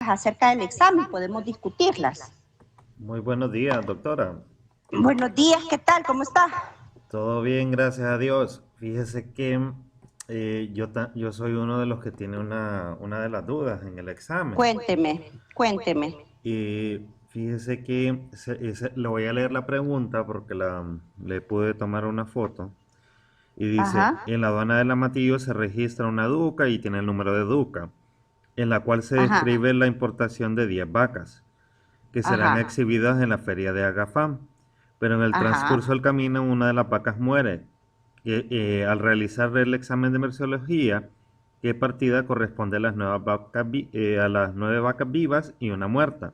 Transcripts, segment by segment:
acerca del examen, podemos discutirlas. Muy buenos días, doctora. Buenos días, ¿qué tal? ¿Cómo está? Todo bien, gracias a Dios. Fíjese que yo soy uno de los que tiene una de las dudas en el examen. Cuénteme. Y fíjese que le voy a leer la pregunta porque le pude tomar una foto. Y dice, Ajá, en la aduana de Matillo se registra una duca y tiene el número de duca, en la cual se ajá, describe la importación de 10 vacas, que serán ajá, exhibidas en la feria de Agafam. Pero en el transcurso ajá, del camino una de las vacas muere. Al realizar el examen de merciología, ¿qué partida corresponde a las a las 9 vacas vivas y una muerta?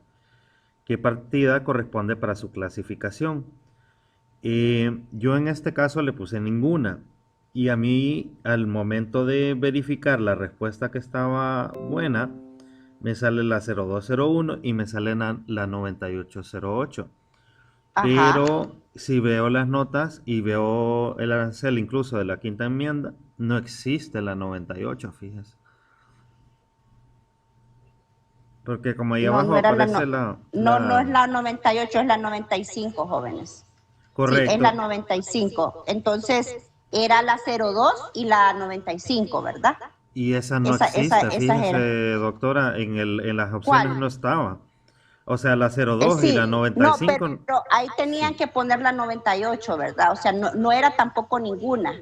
¿Qué partida corresponde para su clasificación? Yo en este caso le puse ninguna. Y a mí, al momento de verificar la respuesta que estaba buena, me sale la 0201 y me sale la 9808. ajá. Pero si veo las notas y veo el arancel incluso de la quinta enmienda, no existe la 98, fíjese. Porque como ahí No, abajo no era la aparece no. No, no es la 98, es la 95, jóvenes. Sí, es la Correcto. 95. Entonces, era la 02 y la 95, ¿verdad? Y esa no existe, Esas fíjese, eran. doctora, en las opciones ¿Cuál? no estaba. O sea, la 02 y la Sí, no, 95, pero ahí tenían sí. que poner la 98, ¿verdad? O sea, no, no era tampoco ninguna.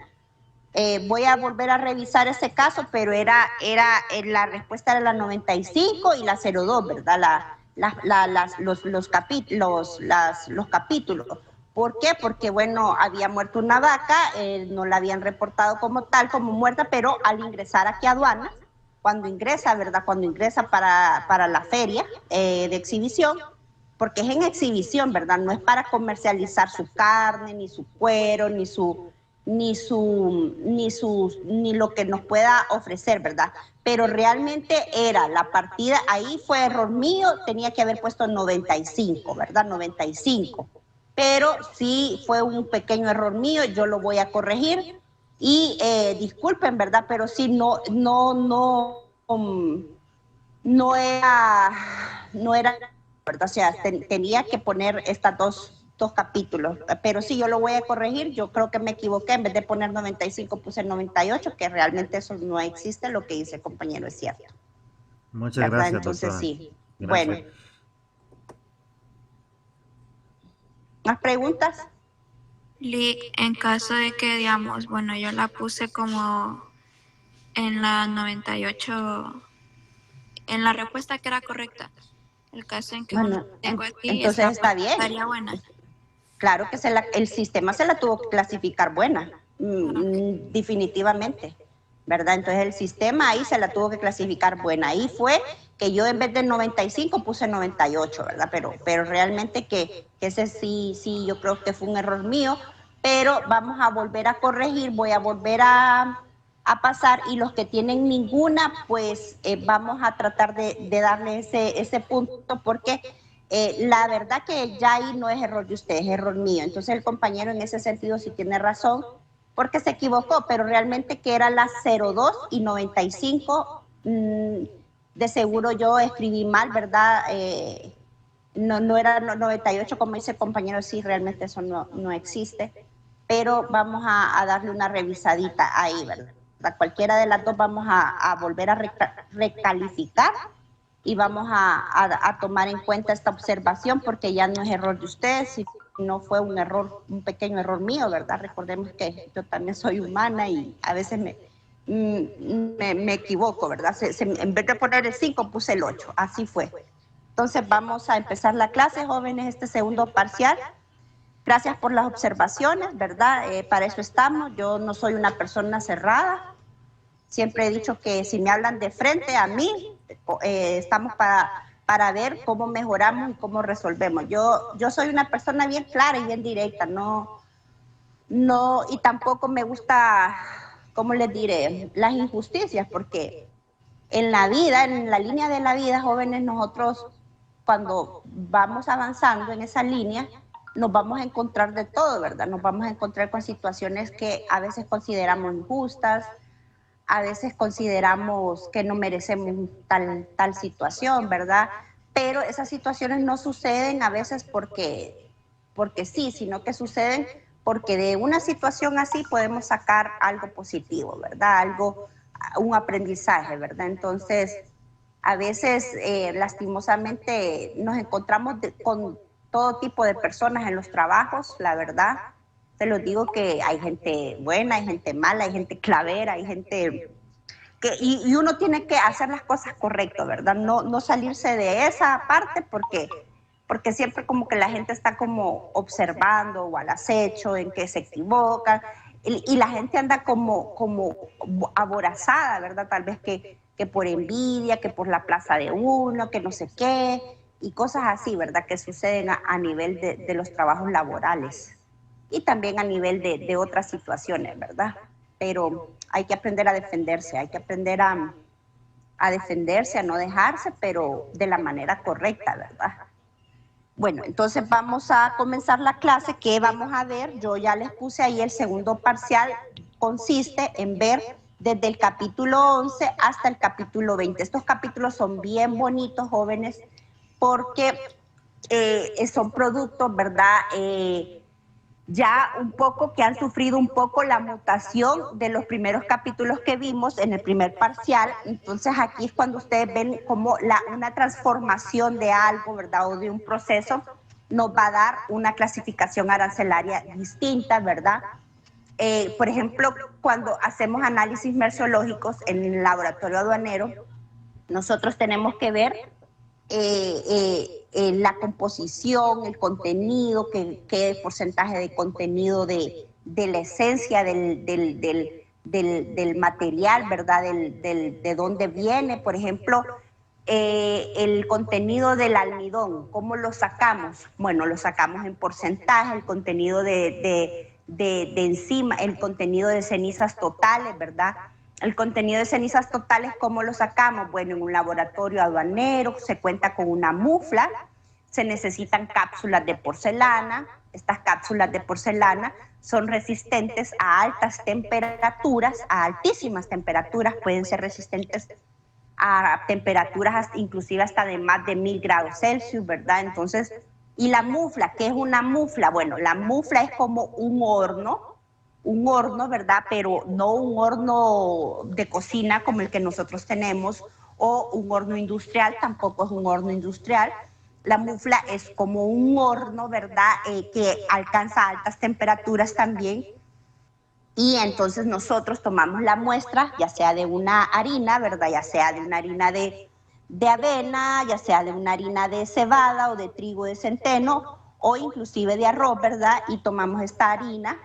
Voy a volver a revisar ese caso, pero la respuesta era la 95 y la 02, ¿verdad? Los capítulos. ¿Por qué? Porque, bueno, había muerto una vaca, no la habían reportado como tal, como muerta, pero al ingresar aquí a aduanas, cuando ingresa, ¿verdad? Cuando ingresa para la feria de exhibición, porque es en exhibición, ¿verdad? No es para comercializar su carne, ni su cuero, ni lo que nos pueda ofrecer, ¿verdad? Pero realmente era la partida, ahí fue error mío, tenía que haber puesto 95, ¿verdad? 95. Pero sí fue un pequeño error mío, yo lo voy a corregir y disculpen, ¿verdad? Pero sí, no era, ¿verdad? O sea, tenía que poner estas dos capítulos, pero sí, yo lo voy a corregir, yo creo que me equivoqué, en vez de poner 95 puse 98, que realmente eso no existe, lo que dice el compañero es cierto, Muchas ¿verdad? gracias, Entonces doctora. sí, bueno, Gracias. ¿más preguntas? En caso de que, digamos, bueno, yo la puse como en la 98, en la respuesta que era correcta. El caso en que uno Bueno, tengo aquí, entonces esa está respuesta bien. estaría buena. Claro que el sistema se la tuvo que clasificar buena, definitivamente, ¿verdad? Entonces el sistema ahí se la tuvo que clasificar buena. Ahí fue que yo en vez de 95 puse 98, ¿verdad? Pero realmente que ese sí, yo creo que fue un error mío, pero vamos a volver a corregir, voy a volver a pasar y los que tienen ninguna, pues vamos a tratar de darle ese punto porque la verdad que ya ahí no es error de ustedes, es error mío. Entonces el compañero en ese sentido sí tiene razón porque se equivocó, pero realmente que era la 02 y 95, de seguro yo escribí mal, ¿verdad? No era 98 como dice el compañero, sí, realmente eso no existe, pero vamos a darle una revisadita ahí, ¿verdad? Cualquiera de las dos vamos a volver a recalificar y vamos a tomar en cuenta esta observación porque ya no es error de ustedes, sino fue un error, un pequeño error mío, ¿verdad? Recordemos que yo también soy humana y a veces me equivoco, ¿verdad? En vez de poner el 5 puse el 8, así fue. Entonces vamos a empezar la clase, jóvenes, este segundo parcial. Gracias por las observaciones, ¿verdad? Para eso estamos. Yo no soy una persona cerrada. Siempre he dicho que si me hablan de frente a mí, estamos para ver cómo mejoramos y cómo resolvemos. Yo soy una persona bien clara y bien directa, y tampoco me gusta, ¿cómo les diré? Las injusticias, porque en la vida, en la línea de la vida, jóvenes, nosotros cuando vamos avanzando en esa línea, nos vamos a encontrar de todo, ¿verdad? Nos vamos a encontrar con situaciones que a veces consideramos injustas, a veces consideramos que no merecemos tal situación, ¿verdad? Pero esas situaciones no suceden a veces porque sí, sino que suceden porque de una situación así podemos sacar algo positivo, ¿verdad? Un aprendizaje, ¿verdad? Entonces, a veces, lastimosamente, nos encontramos con todo tipo de personas en los trabajos, la verdad. Te lo digo que hay gente buena, hay gente mala, hay gente clavera, hay gente y uno tiene que hacer las cosas correctas, ¿verdad? No salirse de esa parte porque siempre como que la gente está como observando o al acecho en que se equivocan y la gente anda como aborazada, ¿verdad? Tal vez que por envidia, que por la plaza de uno, que no sé qué, y cosas así, ¿verdad? Que suceden a nivel de los trabajos laborales y también a nivel de otras situaciones, ¿verdad? Pero hay que aprender a defenderse, hay que aprender a defenderse, a no dejarse, pero de la manera correcta, ¿verdad? Bueno, entonces vamos a comenzar la clase. ¿Qué vamos a ver? Yo ya les puse ahí el segundo parcial, consiste en ver desde el capítulo 11 hasta el capítulo 20. Estos capítulos son bien bonitos, jóvenes, porque son productos, ¿verdad? Ya un poco que han sufrido un poco la mutación de los primeros capítulos que vimos en el primer parcial. Entonces aquí es cuando ustedes ven como una transformación de algo, ¿verdad? O de un proceso nos va a dar una clasificación arancelaria distinta, ¿verdad? Por ejemplo, cuando hacemos análisis merciológicos en el laboratorio aduanero, nosotros tenemos que ver la composición, el contenido, qué porcentaje de contenido de la esencia del material, ¿verdad? De dónde viene, por ejemplo, el contenido del almidón, ¿cómo lo sacamos? Bueno, lo sacamos en porcentaje, el contenido de enzima, el contenido de cenizas totales, ¿verdad? El contenido de cenizas totales, ¿cómo lo sacamos? Bueno, en un laboratorio aduanero se cuenta con una mufla, se necesitan cápsulas de porcelana. Estas cápsulas de porcelana son resistentes a altas temperaturas, a altísimas temperaturas, pueden ser resistentes a temperaturas inclusive hasta de más de 1000 grados Celsius, ¿verdad? Entonces, ¿y la mufla? ¿Qué es una mufla? Bueno, la mufla es como un horno, ¿verdad? Pero no un horno de cocina como el que nosotros tenemos o un horno industrial, tampoco es un horno industrial. La mufla es como un horno, ¿verdad? Que alcanza altas temperaturas también. Y entonces nosotros tomamos la muestra, ya sea de una harina, ¿verdad? Ya sea de una harina de avena, ya sea de una harina de cebada o de trigo de centeno o inclusive de arroz, ¿verdad? Y tomamos esta harina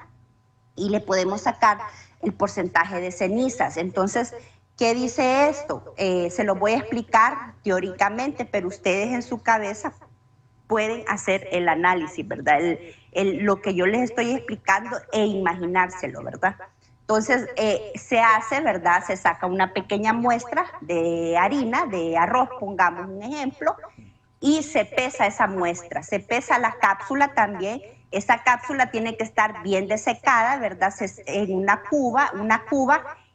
y le podemos sacar el porcentaje de cenizas. Entonces, ¿qué dice esto? Se lo voy a explicar teóricamente, pero ustedes en su cabeza pueden hacer el análisis, ¿verdad? Lo que yo les estoy explicando e imaginárselo, ¿verdad? Entonces, se hace, ¿verdad? Se saca una pequeña muestra de harina, de arroz, pongamos un ejemplo, y se pesa esa muestra, se pesa la cápsula también. Esa cápsula tiene que estar bien desecada, ¿verdad? En una cuba,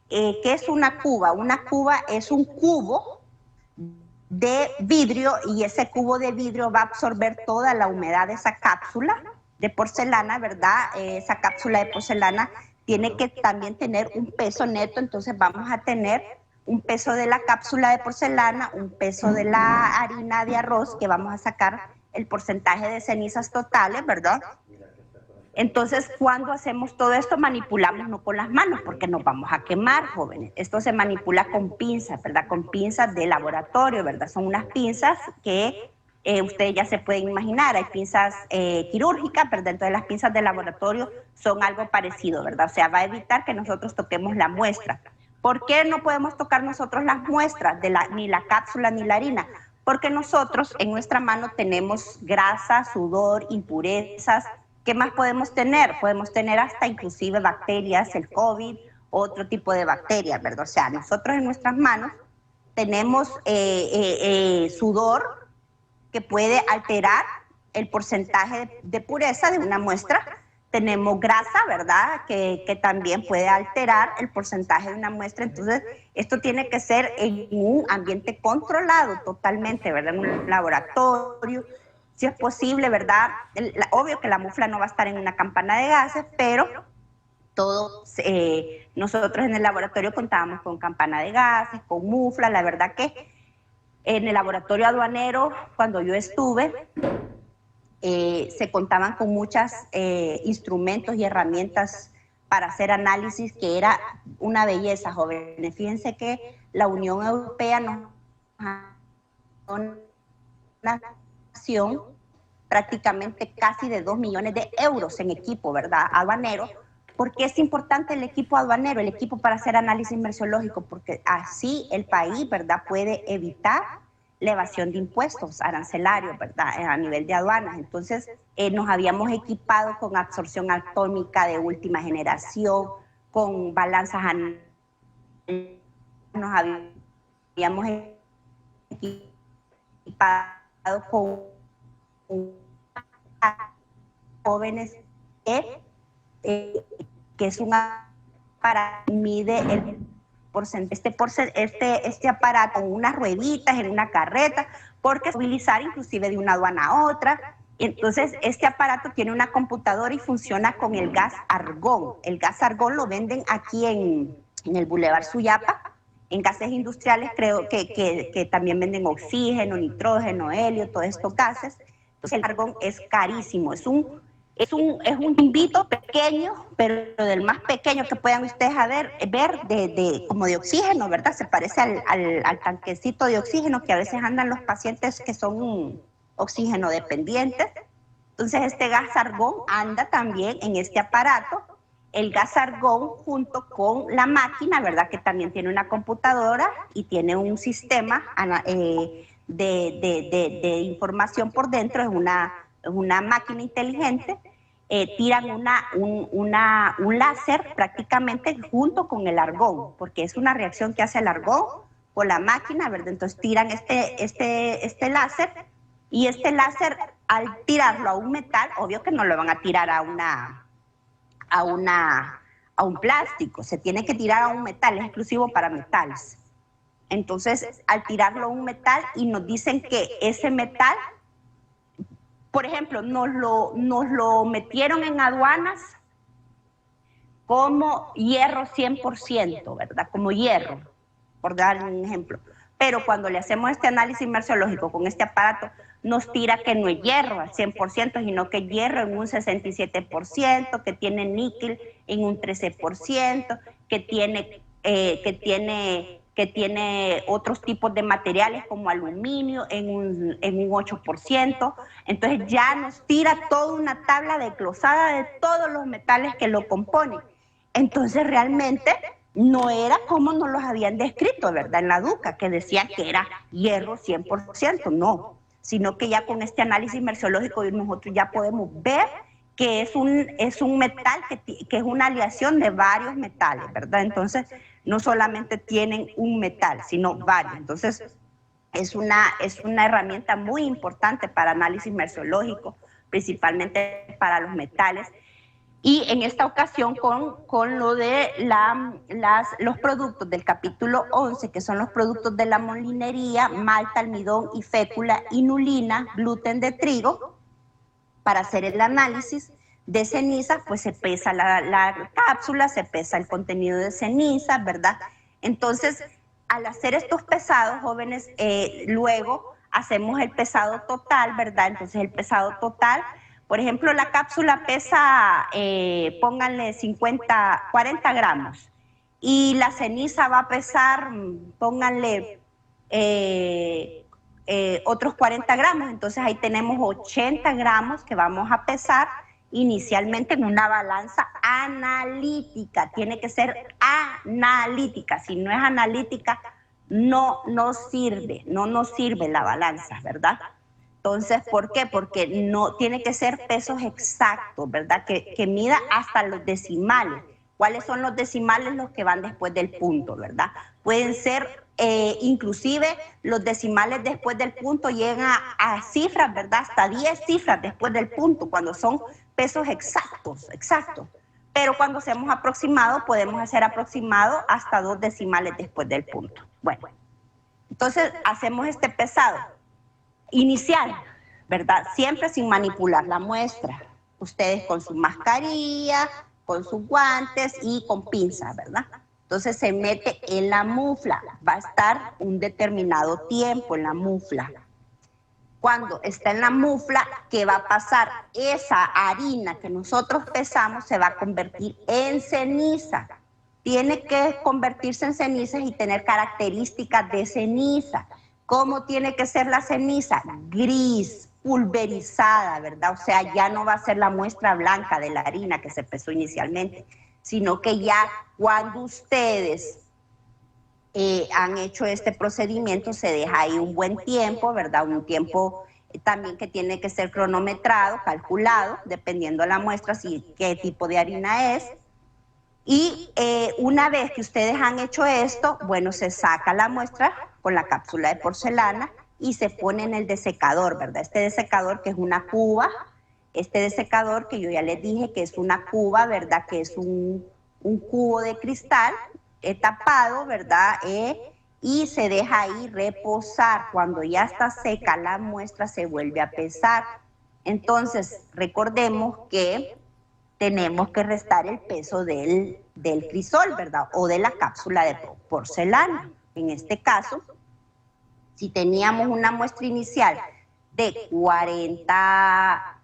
¿qué es una cuba? Una cuba es un cubo de vidrio y ese cubo de vidrio va a absorber toda la humedad de esa cápsula de porcelana, ¿verdad? Esa cápsula de porcelana tiene que también tener un peso neto, entonces vamos a tener un peso de la cápsula de porcelana, un peso de la harina de arroz, que vamos a sacar el porcentaje de cenizas totales, ¿verdad? Entonces, cuando hacemos todo esto, manipulamos no con las manos, porque nos vamos a quemar, jóvenes. Esto se manipula con pinzas, ¿verdad? Con pinzas de laboratorio, ¿verdad? Son unas pinzas que ustedes ya se pueden imaginar. Hay pinzas quirúrgicas, pero dentro de las pinzas de laboratorio son algo parecido, ¿verdad? O sea, va a evitar que nosotros toquemos la muestra. ¿Por qué no podemos tocar nosotros las muestras, ni la cápsula ni la harina? Porque nosotros en nuestra mano tenemos grasa, sudor, impurezas. ¿Qué más podemos tener? Podemos tener hasta inclusive bacterias, el COVID, otro tipo de bacterias, ¿verdad? O sea, nosotros en nuestras manos tenemos sudor que puede alterar el porcentaje de pureza de una muestra. tenemos grasa, ¿verdad? Que también puede alterar el porcentaje de una muestra. Entonces, esto tiene que ser en un ambiente controlado totalmente, ¿verdad? En un laboratorio, si es posible, ¿verdad? Obvio que la mufla no va a estar en una campana de gases, pero todos, nosotros en el laboratorio contábamos con campana de gases, con mufla. La verdad que en el laboratorio aduanero, cuando yo estuve, se contaban con muchos instrumentos y herramientas para hacer análisis, que era una belleza, jóvenes. Fíjense que la Unión Europea nos ha dado una nación prácticamente casi de 2 millones de euros en equipo, ¿verdad? Aduanero. ¿Por qué es importante el equipo aduanero, el equipo para hacer análisis merciológico? Porque así el país, ¿verdad?, puede evitar la evasión de impuestos arancelarios, ¿verdad?, a nivel de aduanas. Entonces, nos habíamos equipado con absorción atómica de última generación, con balanzas nos habíamos equipado con jóvenes que es un aparato, mide el este aparato con unas rueditas en una carreta, porque es movilizar inclusive de una aduana a otra. Entonces, este aparato tiene una computadora y funciona con el gas argón. El gas argón lo venden aquí en el Boulevard Suyapa, en gases industriales. Creo que también venden oxígeno, nitrógeno, helio, todos estos gases. Entonces, el argón es carísimo, es un invito pequeño, pero del más pequeño que puedan ustedes ver como de oxígeno, ¿verdad? Se parece al tanquecito de oxígeno que a veces andan los pacientes que son oxígeno dependientes. Entonces, este gas argón anda también en este aparato. El gas argón junto con la máquina, ¿verdad?, que también tiene una computadora y tiene un sistema de información por dentro, es una máquina inteligente. Tiran un láser prácticamente junto con el argón, porque es una reacción que hace el argón con la máquina, ¿verdad? Entonces tiran este láser, y este láser, al tirarlo a un metal, obvio que no lo van a tirar a un plástico, se tiene que tirar a un metal, es exclusivo para metales. Entonces, al tirarlo a un metal, y nos dicen que ese metal, por ejemplo, nos lo metieron en aduanas como hierro 100%, ¿verdad? Como hierro, por dar un ejemplo. Pero cuando le hacemos este análisis merciológico con este aparato, nos tira que no es hierro al 100%, sino que es hierro en un 67%, que tiene níquel en un 13%, que tiene otros tipos de materiales como aluminio en un 8%. Entonces ya nos tira toda una tabla desglosada de todos los metales que lo componen. Entonces realmente no era como nos los habían descrito, ¿verdad?, en la DUCA, que decían que era hierro 100%, no, sino que ya con este análisis merciológico nosotros ya podemos ver que es un metal que es una aleación de varios metales, ¿verdad? Entonces, no solamente tienen un metal, sino varios. Entonces, es una herramienta muy importante para análisis merciológico, principalmente para los metales. Y en esta ocasión con lo de los productos del capítulo 11, que son los productos de la molinería, malta, almidón y fécula, inulina, gluten de trigo, para hacer el análisis de cenizas, pues se pesa la cápsula, se pesa el contenido de cenizas, ¿verdad? Entonces, al hacer estos pesados, jóvenes, luego hacemos el pesado total, ¿verdad? Entonces, el pesado total, por ejemplo, la cápsula pesa, pónganle 40 gramos, y la ceniza va a pesar, pónganle otros 40 gramos, entonces ahí tenemos 80 gramos que vamos a pesar inicialmente en una balanza analítica. Tiene que ser analítica, si no es analítica no nos sirve la balanza, ¿verdad? Entonces, ¿por qué? Porque no tiene que ser pesos exactos, ¿verdad? Que mida hasta los decimales. ¿Cuáles son los decimales? Los que van después del punto, ¿verdad? Pueden ser, inclusive los decimales después del punto llegan a cifras, ¿verdad? Hasta 10 cifras después del punto, cuando son pesos exactos, pero cuando hacemos aproximado, podemos hacer aproximado hasta 2 decimales después del punto. Bueno, entonces hacemos este pesado inicial, ¿verdad? Siempre sin manipular la muestra. Ustedes con su mascarilla, con sus guantes y con pinzas, ¿verdad? Entonces se mete en la mufla, va a estar un determinado tiempo en la mufla. Cuando está en la mufla, ¿qué va a pasar? Esa harina que nosotros pesamos se va a convertir en ceniza. Tiene que convertirse en cenizas y tener características de ceniza. ¿Cómo tiene que ser la ceniza? Gris, pulverizada, ¿verdad? O sea, ya no va a ser la muestra blanca de la harina que se pesó inicialmente, sino que ya cuando ustedes han hecho este procedimiento, se deja ahí un buen tiempo, ¿verdad? Un tiempo también que tiene que ser cronometrado, calculado, dependiendo de la muestra, si qué tipo de harina es. Y una vez que ustedes han hecho esto, bueno, se saca la muestra con la cápsula de porcelana y se pone en el desecador, ¿verdad? Este desecador que es una cuba, este desecador que yo ya les dije que es una cuba, ¿verdad? Que es un cubo de cristal tapado, ¿verdad? Y se deja ahí reposar. Cuando ya está seca la muestra se vuelve a pesar. Entonces, recordemos que tenemos que restar el peso del crisol, ¿verdad? O de la cápsula de porcelana. En este caso, si teníamos una muestra inicial de 40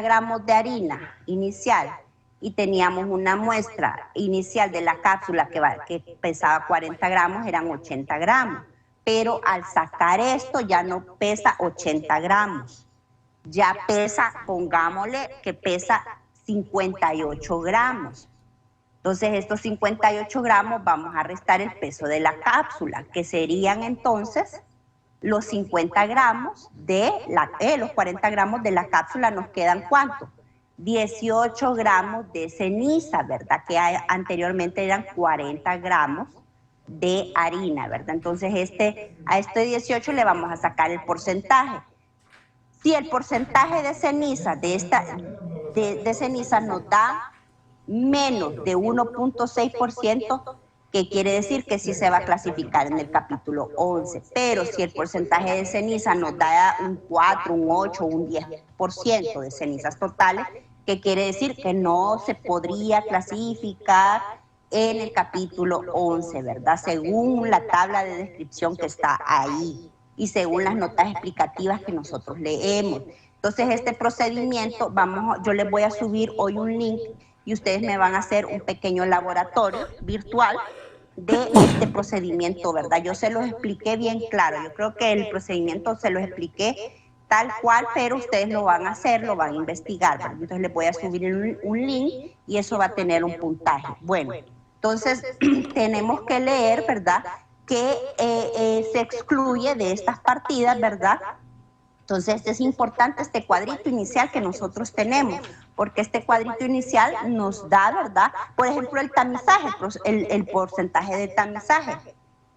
gramos de harina inicial y teníamos una muestra inicial de la cápsula que pesaba 40 gramos, eran 80 gramos. Pero al sacar esto ya no pesa 80 gramos. Ya pesa, pongámosle que pesa 58 gramos. Entonces estos 58 gramos vamos a restar el peso de la cápsula, que serían entonces los 50 gramos los 40 gramos de la cápsula nos quedan ¿cuánto? 18 gramos de ceniza, ¿verdad? Que anteriormente eran 40 gramos de harina, ¿verdad? Entonces a este 18 le vamos a sacar el porcentaje. Si el porcentaje de ceniza de ceniza nos da menos de 1.6%, que quiere decir que sí se va a clasificar en el capítulo 11. Pero si el porcentaje de ceniza nos da un 4, un 8, un 10% de cenizas totales, que quiere decir que no se podría clasificar en el capítulo 11, ¿verdad? Según la tabla de descripción que está ahí y según las notas explicativas que nosotros leemos. Entonces, este procedimiento, yo les voy a subir hoy un link y ustedes me van a hacer un pequeño laboratorio virtual de este procedimiento, ¿verdad? Yo se los expliqué bien claro, yo creo que el procedimiento se los expliqué tal cual, pero ustedes lo van a hacer, lo van a investigar, ¿verdad? Entonces les voy a subir un link y eso va a tener un puntaje. Bueno, entonces tenemos que leer, ¿verdad?, que se excluye de estas partidas, ¿verdad? Entonces es importante este cuadrito inicial que nosotros tenemos, porque este cuadrito inicial nos da, ¿verdad? Por ejemplo, el tamizaje, el porcentaje de tamizaje.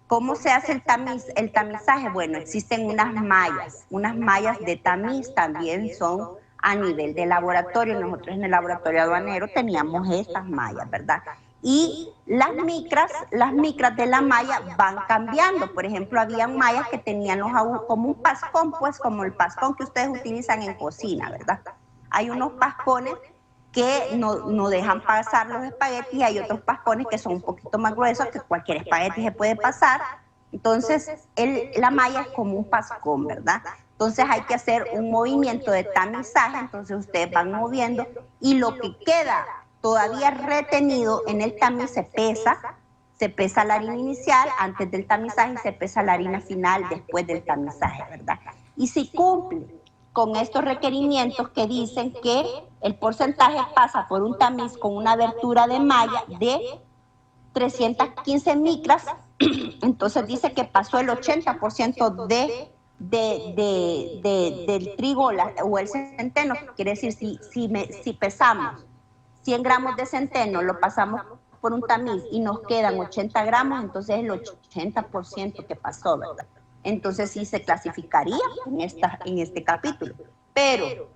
¿Cómo se hace el tamizaje? Bueno, existen unas mallas de tamiz, también son a nivel de laboratorio. Nosotros en el laboratorio aduanero teníamos estas mallas, ¿verdad? Y las micras de la malla van cambiando. Por ejemplo, habían mallas que tenían como un pascón, pues como el pascón que ustedes utilizan en cocina, ¿verdad? Hay unos pascones que no dejan pasar los espaguetis y hay otros pascones que son un poquito más gruesos, que cualquier espagueti se puede pasar. Entonces, la malla es como un pascón, ¿verdad? Entonces hay que hacer un movimiento de tamizaje, entonces ustedes van moviendo y lo que queda todavía retenido en el tamiz se pesa la harina inicial antes del tamizaje y se pesa la harina final después del tamizaje, ¿verdad? Y si cumple con estos requerimientos que dicen que el porcentaje pasa por un tamiz con una abertura de malla de 315 micras, entonces dice que pasó el 80% del trigo o el centeno, quiere decir, si pesamos 100 gramos de centeno, lo pasamos por un tamiz y nos quedan 80 gramos, entonces el 80% que pasó, ¿verdad? Entonces sí se clasificaría en este capítulo. Pero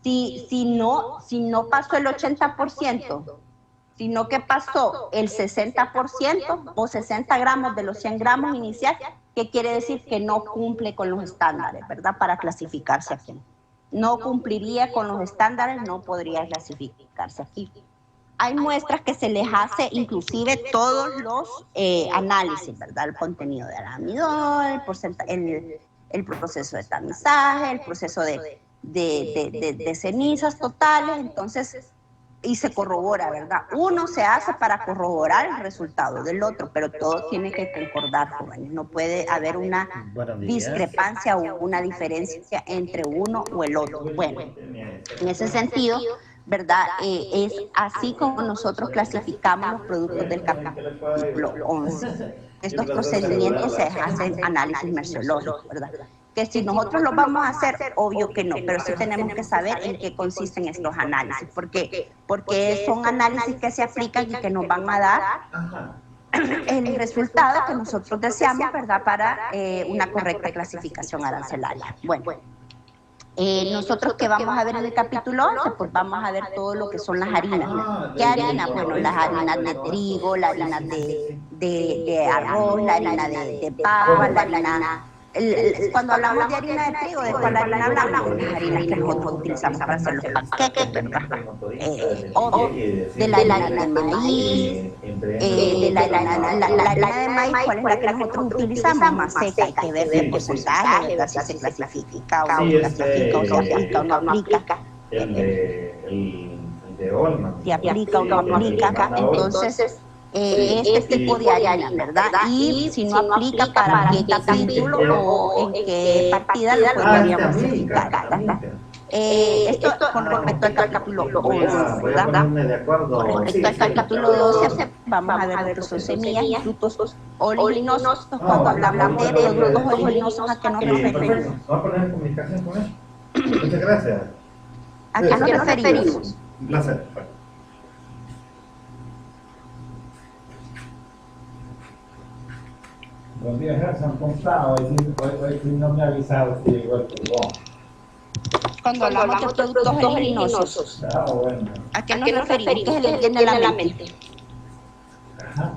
Si no pasó el 80%, sino que pasó el 60% o 60 gramos de los 100 gramos inicial, ¿qué quiere decir? Que no cumple con los estándares, ¿verdad? Para clasificarse aquí. No cumpliría con los estándares, no podría clasificarse aquí. Hay muestras que se les hace inclusive todos los análisis, ¿verdad? El contenido de almidón, el proceso de tamizaje, el proceso de cenizas totales, entonces, y se corrobora, ¿verdad? Uno se hace para corroborar el resultado del otro, pero todo tiene que concordar, jóvenes. No puede haber una discrepancia o una diferencia entre uno o el otro. Bueno, en ese sentido, ¿verdad? Es así como nosotros clasificamos los productos del capítulo 11. Estos procedimientos se hacen análisis merciológico, ¿verdad? Que si nosotros lo vamos a hacer, obvio que no, pero sí tenemos que saber en qué consisten estos análisis, porque son análisis que se aplican y que nos van a dar el resultado que nosotros deseamos, ¿verdad? Para una correcta clasificación arancelaria. Bueno, nosotros que vamos a ver en el capítulo 11, pues vamos a ver todo lo que son las harinas. ¿Qué harina? Bueno, las harinas de trigo, la harina de arroz, la harina de papa, la harina... Cuando hablamos de harina de trigo, ¿de cuál harina hablamos? Las harinas que nosotros utilizamos para hacer los panqueques, ¿verdad? De la harina de maíz, de la harina de maíz, ¿cuál es la que nosotros utilizamos? Más seca, hay que ver el porcentaje, ¿verdad? Si se clasifica o no clasifica, o se aplica o no aplica. El de Olman. Si aplica o no aplica, entonces... este tipo de harina, ¿verdad? Y si no aplica, ¿para qué capítulo o en qué partida lo podríamos clasificar, ¿verdad? Esto con respecto al capítulo 11, ¿verdad? Con respecto al capítulo 12, vamos a ver lo que son semillas y frutos oliginosos. Cuando hablamos de productos oliginosos, ¿a qué nos referimos? ¿Vamos a poner en comunicación con él? Muchas gracias. ¿A qué nos referimos? Un placer. Los días Gerson, ¿cómo está? Hoy sí no me ha avisado que llegó el furgón. Cuando hablamos de productos oliginosos, Bueno. ¿a qué nos referimos? ¿Qué se le viene a la mente? Ajá.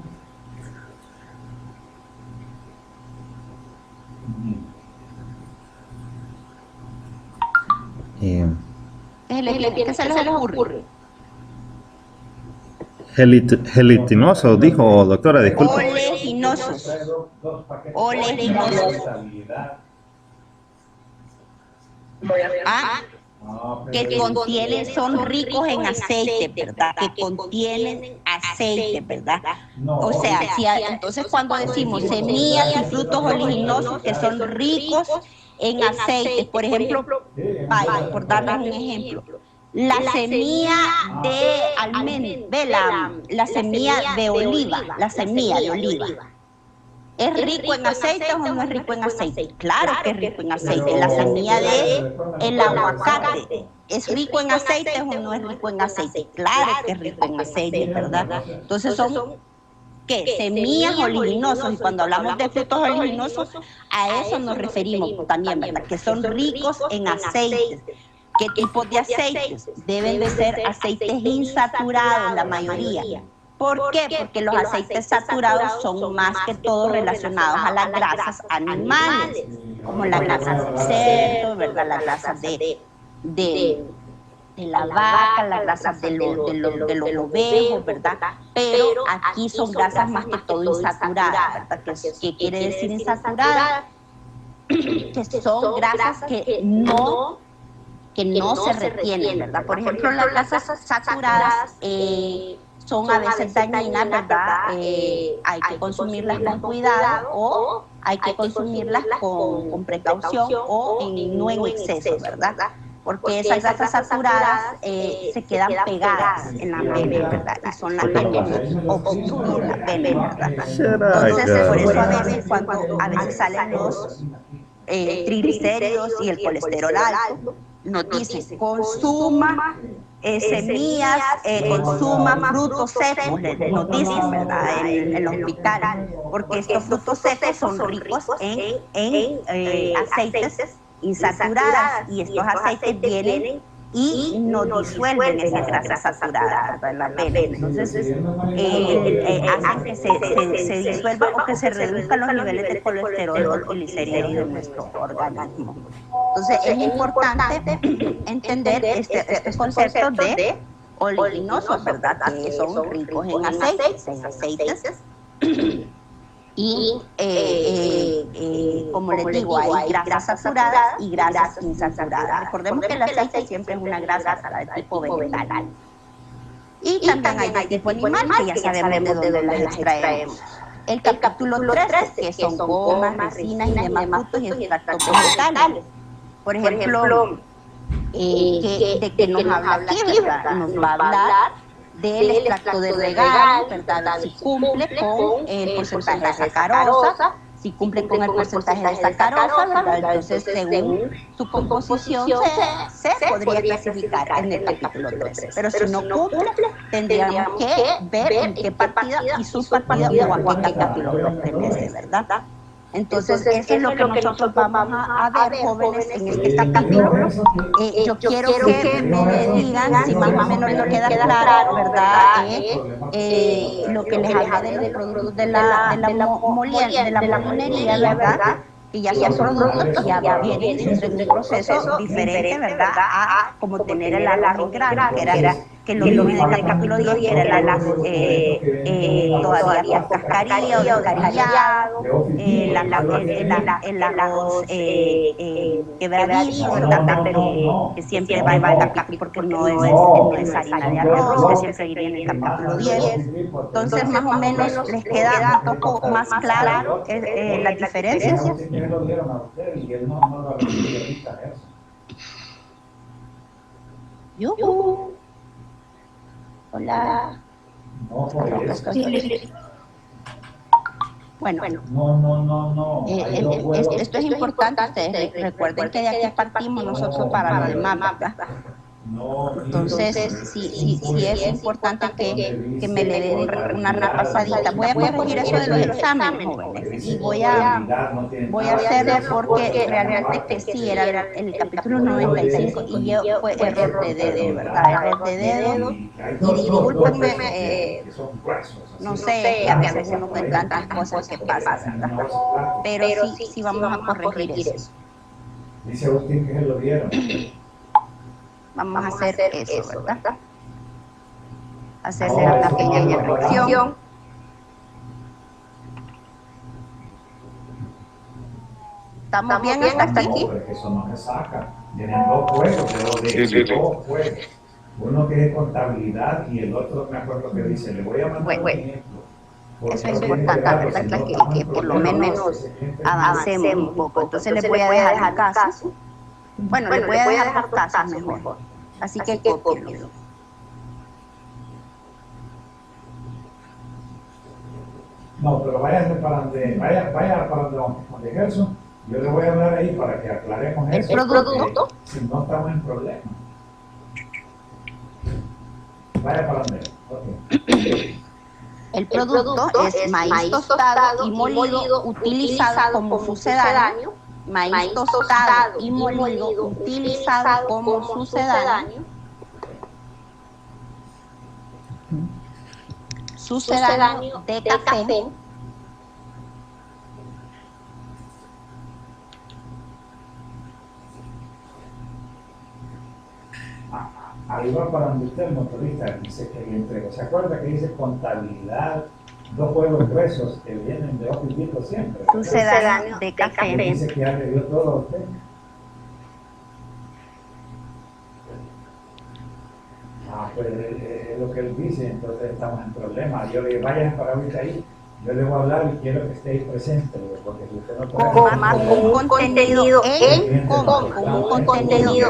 ¿Qué se les ocurre? Gelatinoso, dijo doctora, disculpe. Oleginosos. Oleginosos. Que contienen, son ricos en aceite, ¿verdad? Que contienen aceite, ¿verdad? O sea, entonces cuando decimos semillas y frutos oliginosos que son ricos en aceite, por ejemplo, vaya, por darles un ejemplo, la semilla de almendra, la semilla de oliva, ¿es rico en aceite o no es rico en aceite? Claro que es rico en aceite. La semilla de el aguacate, ¿es rico en aceite o no es rico en aceite? Claro que es rico en aceite, ¿verdad? Entonces son, ¿qué? Semillas oliginosas. Y cuando hablamos de frutos oliginosos, a eso nos referimos también, ¿verdad? Que son ricos en aceites. ¿Qué tipos de aceites? Deben de ser aceites insaturados, la mayoría. ¿Por qué? Porque los aceites saturados son más que todo relacionados a las grasas animales, como las grasas del cerdo, ¿verdad? Las grasas de la vaca, las grasas de los ovejos, ¿verdad? Pero aquí son grasas más que todo insaturadas, ¿verdad? ¿Qué quiere decir insaturadas? Que son grasas que no se retienen, ¿verdad? Por ejemplo, las grasas saturadas son a veces dañinas, ¿verdad? Hay que consumirlas con cuidado o hay que consumirlas con precaución o no en exceso, ¿verdad? Porque esas grasas saturadas se quedan pegadas en la vena, ¿verdad? Y son las que nos obstruyen la vena, ¿verdad? Entonces, por eso a veces cuando a veces salen los triglicéridos y el colesterol alto, nos dicen, consuma semillas, consuma frutos secos, nos dicen, ¿verdad? En el hospital, porque estos frutos secos son ricos en aceites insaturadas, y estos aceites vienen y no disuelven esa grasa saturada, ¿verdad? En la pena. Entonces, hacen que se disuelva o que se reduzcan los niveles de colesterol o triglicéridos de nuestro organismo. Entonces, es importante entender estos conceptos de oliginosos, ¿verdad? Que son ricos en aceites. Y como les digo, hay grasas saturadas y grasas insaturadas. Recordemos que el aceite siempre es una grasa de tipo vegetal. Y también hay de tipo animal, que ya sabemos de dónde las extraemos. El capítulo 13, que son gomas, resinas y demás frutos y extractos vegetales. Por ejemplo, de que nos habla aquí, ¿verdad? Nos va a hablar del extracto de regalo, ¿verdad? Si cumple con el porcentaje de sacarosa, si cumple con el porcentaje de sacarosa, ¿verdad? Entonces, según su composición, se podría clasificar en el capítulo 13. Pero si no cumple, tendríamos que ver en qué partida y subpartida o a qué capítulo pertenece, ¿verdad? Entonces, eso es lo que nosotros vamos a ver, jóvenes, en este capítulo. Yo quiero que me digan si más o menos les queda claro, ¿verdad? Lo que les hablé de los productos de la molinería, ¿verdad? Que ya son productos que ya vienen en un proceso diferente, ¿verdad? A como tener el arroz en grano, que lo vimos en el capítulo 10, que era el arroz todavía con cascarilla o descarillado, el arroz quebradillo, ¿verdad? Pero que siempre va en el capítulo, porque no es harina de arroz, que siempre iría en el capítulo 10. Entonces, más o menos les queda un poco más claro las diferencias. Me lo dieron a usted y él no lo ha recibido ahorita eso. ¡Yuhu! Hola. No, por eso. Bueno, No. Esto es importante. Ustedes recuerden que de aquí partimos nosotros para lo demás, ¿verdad? Entonces, sí es importante que me le den una repasadita. Voy a corregir eso de los exámenes, jóvenes, y voy a hacerlo porque realmente que sí, era el capítulo 95 y yo fue error de dedo, ¿verdad? Error de dedo. Y discúlpenme, no sé, a veces uno con tantas cosas que pasan, ¿verdad? Pero sí vamos a corregir eso. Dice Agustín que se lo dieron. Vamos a hacer eso, ¿verdad? Hacer una pequeña corrección. ¿Estamos bien hasta aquí? Porque eso no se saca. Tienen dos juegos, dos juegos. Uno que es contabilidad y el otro, me acuerdo que dice, le voy a mandar un ejemplo. Eso es importante, ¿verdad? Que por lo menos avancemos un poco. Entonces les voy a dejar un caso. Bueno, les voy a dejar dos casos mejor. Así que copienlo. No, pero vaya para donde Gerson. Yo le voy a hablar ahí para que aclaremos eso. ¿El producto? Si no estamos en problema. Vaya para donde. Okay. El producto es maíz tostado y molido utilizado como sucedáneo. Maíz tostado y molido utilizado como sucedáneo. Sucedáneo de café. Ahí va para donde usted, el motorista, dice que le entregó. ¿Se acuerda que dice contabilidad? Dos juegos gruesos que vienen de Office Depot siempre. Sucedáneo de café. Dice que ya le dio todo a usted. Pues es lo que él dice, entonces estamos en problemas. Yo le digo, vayan para ahorita ahí, yo le voy a hablar y quiero que estéis presentes, porque si usted no puede... Como un contenido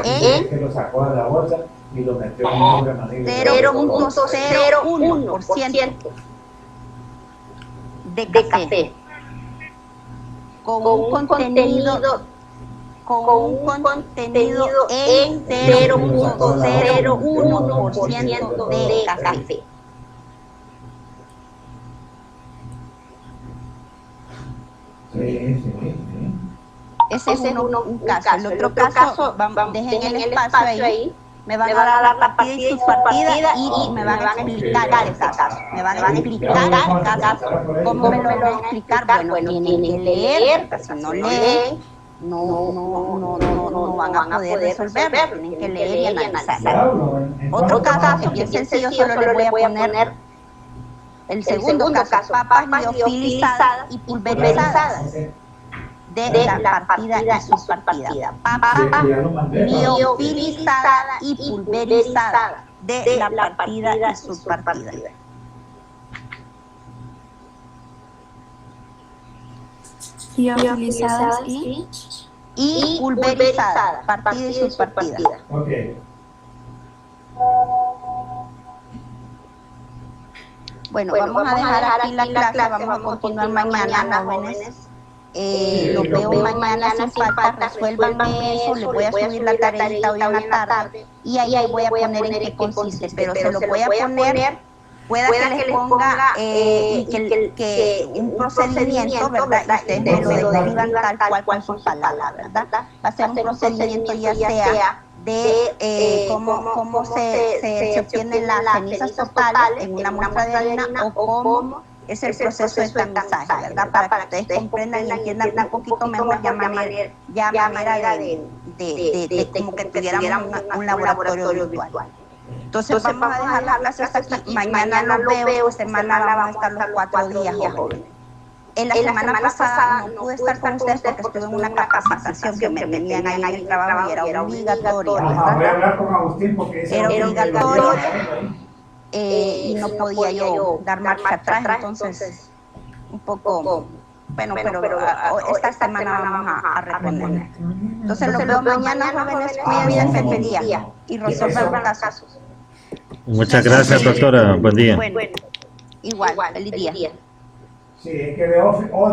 en... Que lo sacó de la bolsa y lo metió en un remanillo. 0.01% de café. Con un contenido en 0.01% de café. Sí. Ese es un caso. El otro caso, dejen el espacio ahí, me van a dar la partida y subpartida y me van a explicar ese caso. Me van a explicar el caso. ¿Cómo me lo van a explicar? Bueno, tienen que leer, porque si no leen, no van a poder resolverlo. Tienen que leer y analizar. Otro caso que es bien sencillo, solo les voy a poner el segundo caso, papas liofilizadas y pulverizadas de la partida y subpartida. Papas liofilizadas y pulverizadas de la partida y subpartida. Liofilizadas y pulverizadas, partida y subpartida. Ok. Bueno, vamos a dejar aquí la clase, vamos a continuar mañana, jóvenes. Los veo mañana sin falta, resuélvanme eso, les voy a subir la tareita hoy en la tarde y ahí voy a poner en qué consiste, pero se lo voy a poner, pueda que les ponga que un procedimiento, ¿verdad? Y ustedes me lo describan tal cual con sus palabras, ¿verdad? Va a ser un procedimiento ya sea de cómo se obtienen las cenizas totales en una muestra de harina o cómo es el proceso de tamizaje, ¿verdad? Para que ustedes comprendan y entiendan un poquito mejor ya manera de como que tuviéramos un laboratorio virtual. Entonces vamos a dejar la clase hasta aquí. Mañana los veo, esta semana vamos a estar los 4 días, jóvenes. En la semana pasada no pude estar con ustedes porque estuve en una capacitación que me tenían ahí en el trabajo y era obligatoria, Voy a ¿verdad? hablar con Agustín porque Era obligatorio y no podía yo dar marcha atrás, entonces un poco, bueno, pero esta semana vamos a reponer. Entonces los veo mañana, jóvenes, cuídense, feliz día y resuelvan los casos. Muchas gracias, doctora. Buen día. Bueno, igual, feliz día. Sí, es que de